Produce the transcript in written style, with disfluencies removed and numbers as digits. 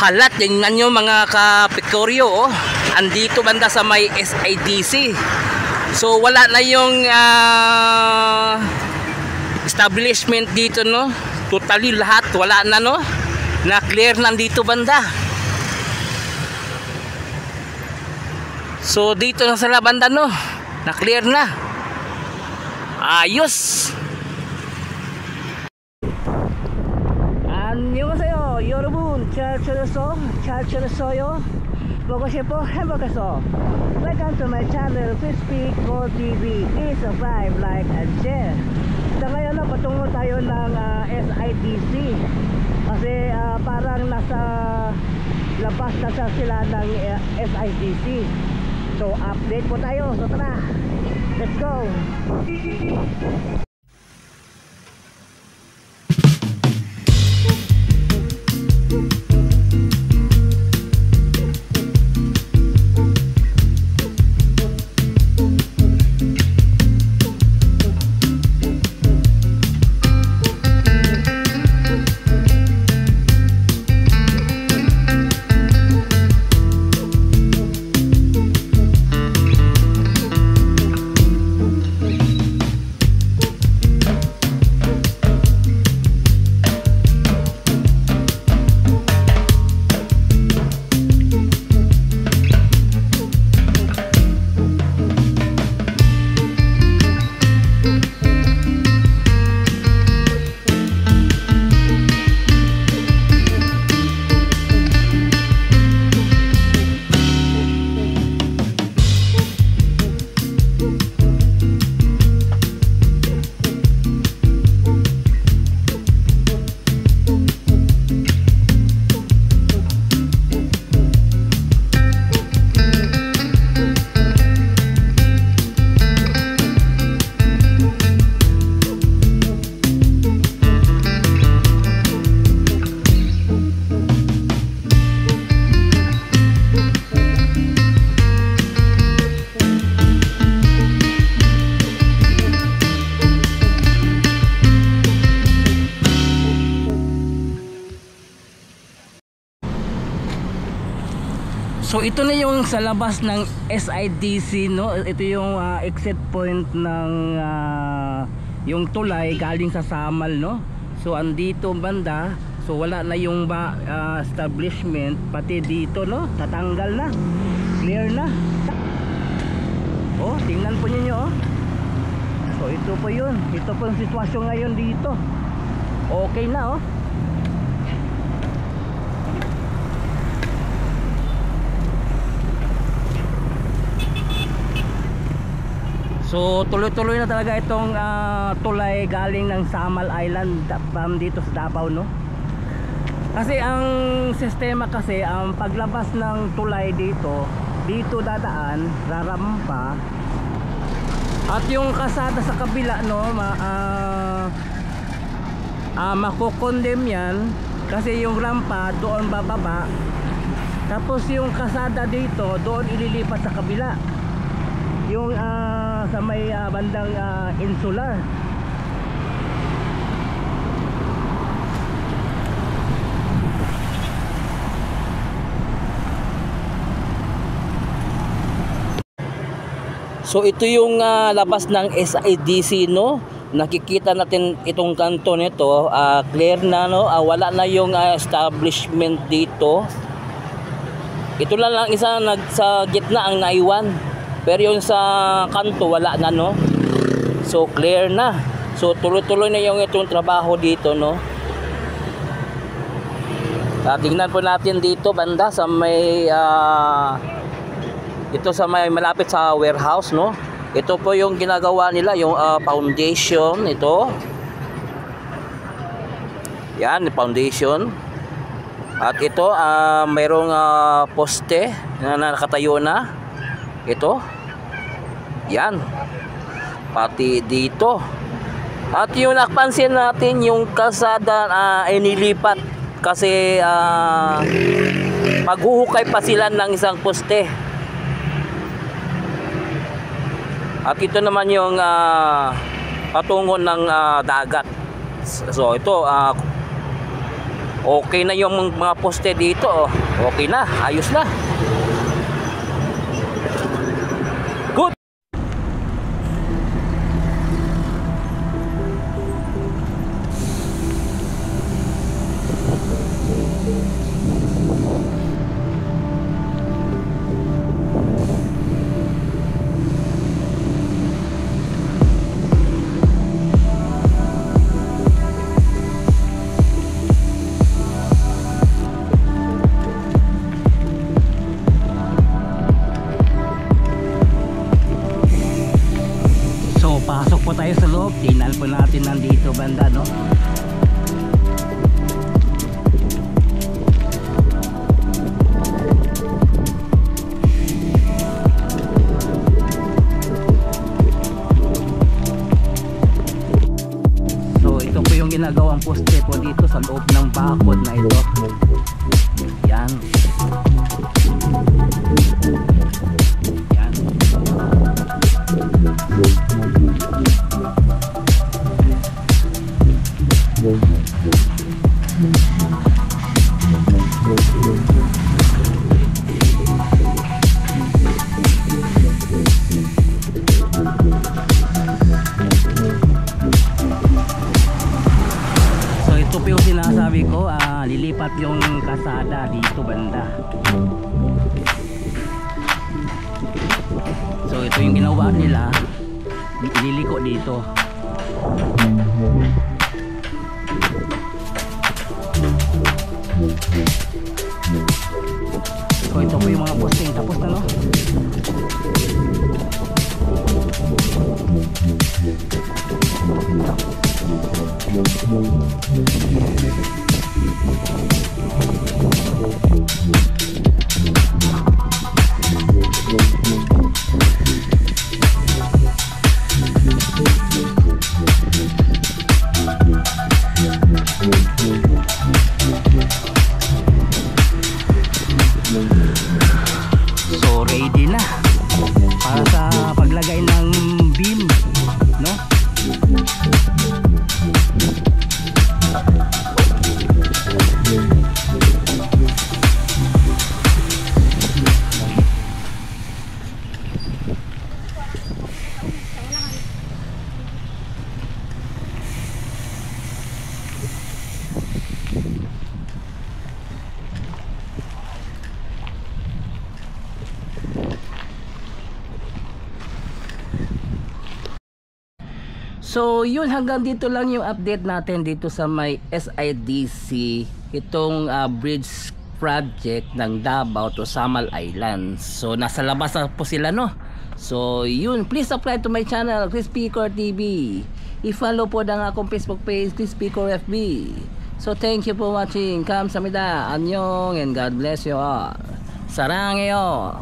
Hala, tingnan nyo mga kapikoryo, oh. Andito banda sa may SIDC. So wala na yung establishment dito, no. Totally lahat wala na, no. Na clear nandito banda. So dito na sa banda, no. Na clear na. Ayos. 안녕하세요 여러분, 잘 지냈어요? 먹으시고 행복했어. Welcome to my channel, Crispy Go TV. Please subscribe, like and share. Sa ngayon na patungo tayo ng SIDC kasi parang nasa labas na sila ng SIDC. So update po tayo. So tara, let's go. So ito na yung sa labas ng SIDC, no. Ito yung exit point ng yung tulay galing sa Samal, no. So andito banda, so wala na yung establishment, pati dito, no. Tatanggal na, clear na. Oh, tingnan po niyo, oh. So ito po yun, ito po yung sitwasyon ngayon dito. Okay na, oh. So tuloy-tuloy na talaga itong tulay galing ng Samal Island dito sa Davao, no. Kasi ang sistema kasi, ang paglabas ng tulay dito dadaan, rarampa, at yung kasada sa kabila, no, makokondem yan kasi yung rampa doon bababa, tapos yung kasada dito doon ililipat sa kabila, yung sa may bandang Insular. So ito yung labas ng SIDC, no. Nakikita natin itong kanto nito, clear na, no. Wala na yung establishment dito. Ito lang isa sa gitna ang naiwan. Pero yung sa kanto wala na, no. So clear na. So tuloy-tuloy na yung itong trabaho dito, no. Tingnan po natin dito banda sa may ito sa may malapit sa warehouse, no. Ito po yung ginagawa nila, yung foundation ito. Yan, foundation. At ito mayroong poste na nakatayo na. Ito, yan, pati dito. At yung napansin natin, yung kalsada inilipat kasi maghuhukay pa sila ng isang poste. At ito naman yung uh, patungo ng dagat. So ito Okay na yung mga poste dito, oh. Okay na, ayos na. Good. Pasok po tayo sa loob. Tingnan po natin nandito banda, no? So ito po yung ginagawang poste po dito sa loob ng bakod na ito. Yan. Yan. So ito po yung sinasabi ko, lilipat yung kasada dito banda. So ito yung ginawa nila, ililiko dito. So ito po yung mga posting, tapos na, no? So ready na para sa paglagay ng beam, no? So yun, hanggang dito lang yung update natin dito sa may SIDC, itong bridge project ng Davao to Samal Island. So nasa labas na po sila, no? So yun, please subscribe to my channel, Chris P. Cor TV. I-follow po ang akong Facebook page, Chris P. Cor FB. So thank you for watching. Kamsahamnida, annyeong, and God bless you all. Saranghayo.